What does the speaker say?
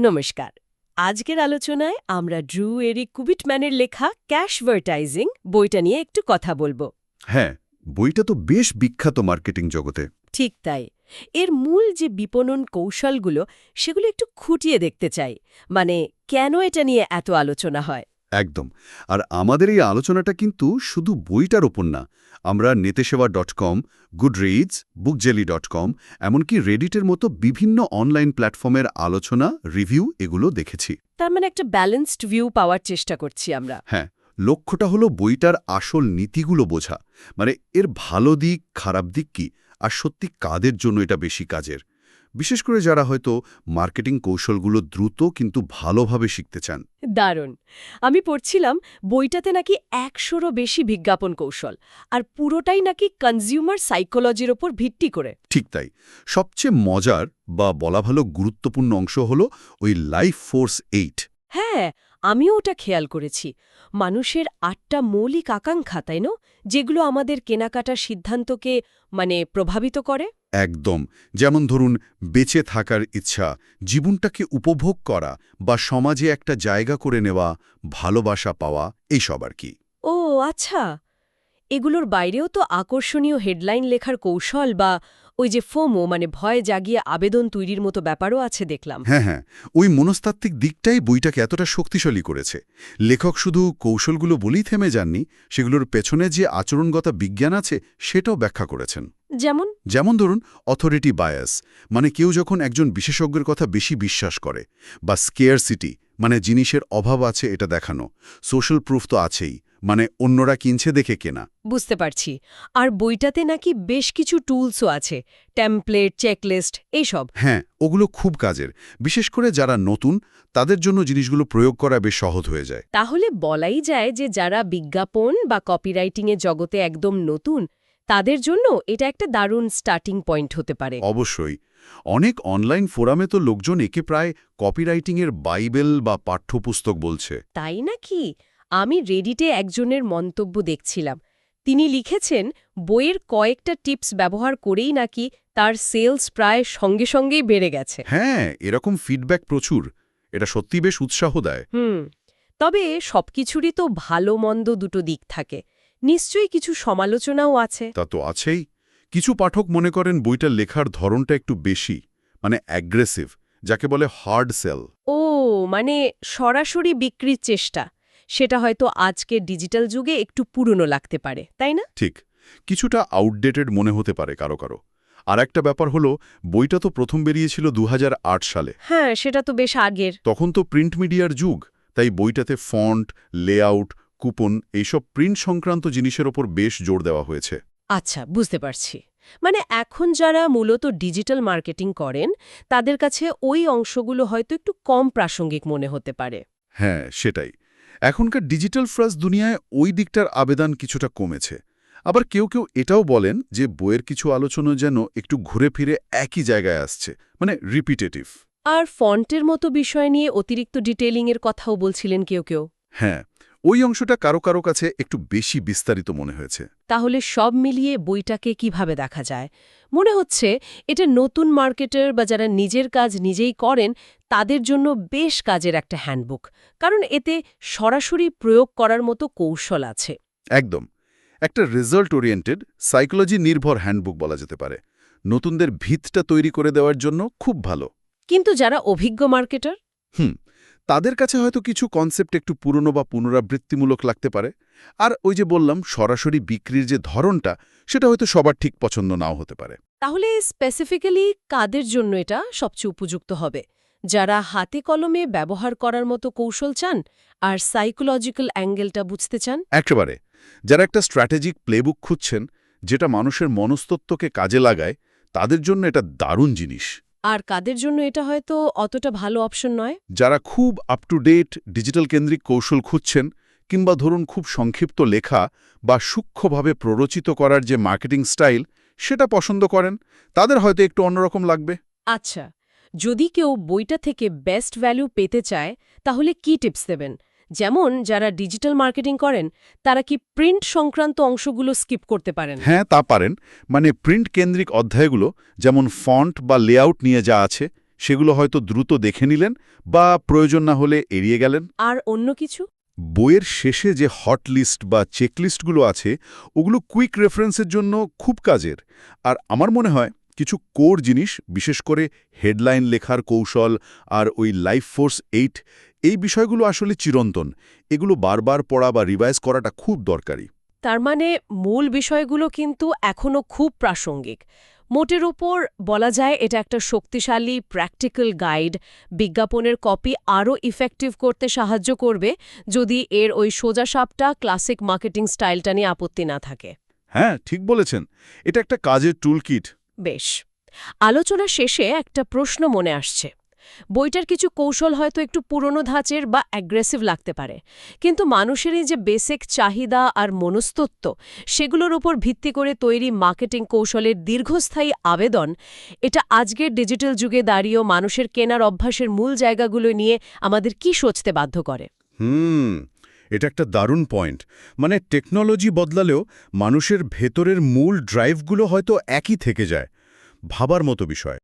নমস্কার। আজকের আলোচনায় আমরা ড্রু এরিক কুবিটম্যানের লেখা ক্যাশভার্টাইজিং বইটা নিয়ে একটু কথা বলবো। হ্যাঁ, বইটা তো বেশ বিখ্যাত মার্কেটিং জগতে। ঠিক তাই। এর মূল যে বিপণন কৌশলগুলো সেগুলো একটু খুঁটিয়ে দেখতে চাই। মানে কেন এটা নিয়ে এত আলোচনা হয়। একদম। আর আমাদের এই আলোচনাটা কিন্তু শুধু বইটার ওপর না। আমরা নেতেসেবা.com, গুডরিডস, বুকজেলি.com, এমনকি রেডিটের মতো বিভিন্ন অনলাইন প্ল্যাটফর্মের আলোচনা, রিভিউ এগুলো দেখেছি। তার মানে একটা ব্যালেন্সড ভিউ পাওয়ার চেষ্টা করছি আমরা। হ্যাঁ, লক্ষ্যটা হলো বইটার আসল নীতিগুলো বোঝা। মানে এর ভালো দিক, খারাপ দিক কি, আর সত্যি কাদের জন্য এটা বেশি কাজের। বিশেষ করে যারা হয়তো মার্কেটিং কৌশলগুলো দ্রুত কিন্তু ভালোভাবে শিখতে চান। দারুণ। আমি পড়ছিলাম বইটাতে নাকি ১০০রও বেশি বিজ্ঞাপন কৌশল, আর পুরোটাই নাকি কনজিউমার সাইকোলজির ওপর ভিত্তি করে। ঠিক তাই। সবচেয়ে মজার বা বলা ভালো গুরুত্বপূর্ণ অংশ হলো ওই লাইফ ফোর্স 8। হ্যাঁ, আমিও ওটা খেয়াল করেছি। মানুষের ৮টা মৌলিক আকাঙ্ক্ষা, তাই না, যেগুলো আমাদের কেনাকাটার সিদ্ধান্তকে প্রভাবিত করে। একদম। যেমন ধরুন, বেঁচে থাকার ইচ্ছা, জীবনটাকে উপভোগ করা বা সমাজে একটা জায়গা করে নেওয়া, ভালোবাসা পাওয়া, এইসব আর কি। ও আচ্ছা, এগুলোর বাইরেও তো আকর্ষণীয় হেডলাইন লেখার কৌশল বা ওই যে ফোমো ভয় জাগিয়ে আবেদন তৈরির মতো ব্যাপারও আছে দেখলাম। হ্যাঁ হ্যাঁ, ওই মনস্তাত্ত্বিক দিকটাই বইটাকে এতটা শক্তিশালী করেছে। লেখক শুধু কৌশলগুলো বলেই থেমে যাননি, সেগুলোর পেছনে যে আচরণগত বিজ্ঞান আছে সেটাও ব্যাখ্যা করেছেন। যেমন ধরুন অথরিটি বায়াস, মানে কেউ যখন একজন বিশেষজ্ঞের কথা বেশি বিশ্বাস করে, বা স্কেয়ারসিটি, মানে জিনিসের অভাব আছে এটা দেখানো। সোশ্যাল প্রুফ তো আছেই, মানে অন্যরা কিনছে দেখে কেনা। বুঝতে পারছি। আর বইটাতে নাকি বেশ কিছু টুলসও আছে, টেমপ্লেট, চেকলিস্ট, এইসব। হ্যাঁ, ওগুলো খুব কাজের। বিশেষ করে যারা নতুন, তাদের জন্য জিনিসগুলো প্রয়োগ করা বেশ সহজ হয়ে যায়। তাহলে বলাই যায় যে যারা বিজ্ঞাপন বা কপিরাইটিংয়ের জগতে একদম নতুন, তাদের জন্য এটা একটা দারুণ স্টার্টিং পয়েন্ট হতে পারে। অবশ্যই। অনেক অনলাইন ফোরামে তো লোকজন একে প্রায় কপিরাইটিংয়ের বাইবেল বা পাঠ্যপুস্তক বলছে। তাই নাকি? আমি রেডিটে একজনের মন্তব্য দেখছিলাম। তিনি লিখেছেন বইয়ের কয়েকটা টিপস ব্যবহার করেই নাকি তার সেলস প্রায় সঙ্গে সঙ্গেই বেড়ে গেছে। হ্যাঁ, এরকম ফিডব্যাক প্রচুর। এটা সত্যি বেশ উৎসাহ দেয়। তবে সবকিছুরই তো ভালো মন্দ দুটো দিক থাকে। নিশ্চয়ই কিছু সমালোচনাও আছে। তা তো আছেই। কিছু পাঠক মনে করেন বইটার লেখার ধরনটা একটু বেশি, মানে অ্যাগ্রেসিভ, যাকে বলে হার্ড সেল। ও, মানে সরাসরি বিক্রির চেষ্টা। সেটা হয়তো আজকের ডিজিটাল যুগে একটু পুরনো লাগতে পারে, তাই না? ঠিক। কিছুটা আউটডেটেড মনে হতে পারে কারো কারো। আর একটা ব্যাপার হলো, বইটা তো প্রথম বেরিয়েছিল ২০০৮ সালে। হ্যাঁ, সেটা তো বেশ আগের। তখন তো প্রিন্ট মিডিয়ার যুগ, তাই বইটাতে ফন্ট, লেআউট, কুপন এইসব প্রিন্ট সংক্রান্ত জিনিসের ওপর বেশ জোর দেওয়া হয়েছে। আচ্ছা, বুঝতে পারছি। এখন যারা মূলত ডিজিটাল মার্কেটিং করেন, তাদের কাছে ওই অংশগুলো হয়তো একটু কম প্রাসঙ্গিক মনে হতে পারে। হ্যাঁ, সেটাই। এখনকার ডিজিটাল ফার্স্ট দুনিয়ায় ওই দিকটার আবেদন কিছুটা কমেছে। আবার কেউ কেউ এটাও বলেন যে বইয়ের কিছু আলোচনা যেন একটু ঘুরে ফিরে একই জায়গায় আসছে, মানে রিপিটেটিভ। আর ফন্টের মতো বিষয় নিয়ে অতিরিক্ত ডিটেইলিংয়ের কথাও বলছিলেন কেউ কেউ। হ্যাঁ, ওই অংশটা কারো কারো কাছে একটু বেশি বিস্তারিত মনে হয়েছে। তাহলে সব মিলিয়ে বইটাকে কিভাবে দেখা যায়? মনে হচ্ছে এটা নতুন মার্কেটার বা যারা নিজের কাজ নিজেই করেন তাদের জন্য বেশ কাজের একটা হ্যান্ডবুক, কারণ এতে সরাসরি প্রয়োগ করার মতো কৌশল আছে। একদম। একটা রেজাল্ট ওরিয়েন্টেড, সাইকোলজি নির্ভর হ্যান্ডবুক বলা যেতে পারে। নতুনদের ভিতটা তৈরি করে দেওয়ার জন্য খুব ভালো। কিন্তু যারা অভিজ্ঞ মার্কেটার, তাদের কাছে হয়তো কিছু কনসেপ্ট একটু পুরনো বা পুনরাবৃত্তিমূলক লাগতে পারে। আর ওই যে বললাম, সরাসরি বিক্রির যে ধরনটা, সেটা হয়তো সবার ঠিক পছন্দ নাও হতে পারে। তাহলে স্পেসিফিক্যালি কাদের জন্য এটা সবচেয়ে উপযুক্ত হবে? যারা হাতে কলমে ব্যবহার করার মতো কৌশল চান আর সাইকোলজিক্যাল অ্যাঙ্গেলটা বুঝতে চান? একেবারে। যারা একটা স্ট্র্যাটেজিক প্লেবুক খুঁজছেন, যেটা মানুষের মনস্তত্ত্বকে কাজে লাগায়, তাদের জন্য এটা দারুণ জিনিস। আর কাদের জন্য এটা হয়তো অতটা ভালো অপশন নয়? যারা খুব আপ টু ডেট ডিজিটাল কেন্দ্রিক কৌশল খুঁজছেন, কিংবা ধরুন খুব সংক্ষিপ্ত লেখা বা সূক্ষ্মভাবে প্ররোচিত করার যে মার্কেটিং স্টাইল, সেটা পছন্দ করেন, তাদের হয়তো একটু অন্যরকম লাগবে। আচ্ছা, যদি কেউ বইটা থেকে বেস্ট ভ্যালু পেতে চায়, তাহলে কি টিপস দেবেন? যেমন যারা ডিজিটাল মার্কেটিং করেন, তারা কি প্রিন্ট সংক্রান্ত অংশগুলো স্কিপ করতে পারেন? হ্যাঁ, তা পারেন। মানে প্রিন্ট কেন্দ্রিক অধ্যায়গুলো, যেমন ফন্ট বা লেআউট নিয়ে যা আছে, সেগুলো হয়তো দ্রুত দেখে নিলেন বা প্রয়োজন না হলে এড়িয়ে গেলেন। আর অন্য কিছু? বইয়ের শেষে যে হট লিস্ট বা চেকলিস্টগুলো আছে ওগুলো কুইক রেফারেন্সের জন্য খুব কাজের। আর আমার মনে হয় কিছু কোর জিনিস, বিশেষ করে হেডলাইন লেখার কৌশল আর ওই লাইফ ফোর্স 8, এই বিষয়গুলো আসলে চিরন্তন। এগুলো বারবার পড়া বা রিভাইজ করাটা খুব দরকারি। তার মানে মূল বিষয়গুলো কিন্তু এখনো খুব প্রাসঙ্গিক। মোটের উপর বলা যায় এটা একটা শক্তিশালী প্র্যাকটিক্যাল গাইড, বিজ্ঞাপনের কপি আরও ইফেক্টিভ করতে সাহায্য করবে যদি এর ওই সোজাসাপটা ক্লাসিক মার্কেটিং স্টাইলটা নিয়ে আপত্তি না থাকে। হ্যাঁ, ঠিক বলেছেন। এটা একটা কাজের টুলকিট। বেশ, আলোচনা শেষে একটা প্রশ্ন মনে আসছে। বইটার কিছু কৌশল হয়তো একটু পুরনো ধাঁচের বা অ্যাগ্রেসিভ লাগতে পারে, কিন্তু মানুষের এই যে বেসিক চাহিদা আর মনস্তত্ত্ব, সেগুলোর উপর ভিত্তি করে তৈরি মার্কেটিং কৌশলের দীর্ঘস্থায়ী আবেদন, এটা আজকের ডিজিটাল যুগে দাঁড়িয়েও মানুষের কেনার অভ্যাসের মূল জায়গাগুলো নিয়ে আমাদের কি সোচতে বাধ্য করে? এটা একটা দারুণ পয়েন্ট। মানে টেকনোলজি বদলালেও মানুষের ভেতরের মূল ড্রাইভগুলো হয়তো একই থেকে যায়। ভাবার মতো বিষয়।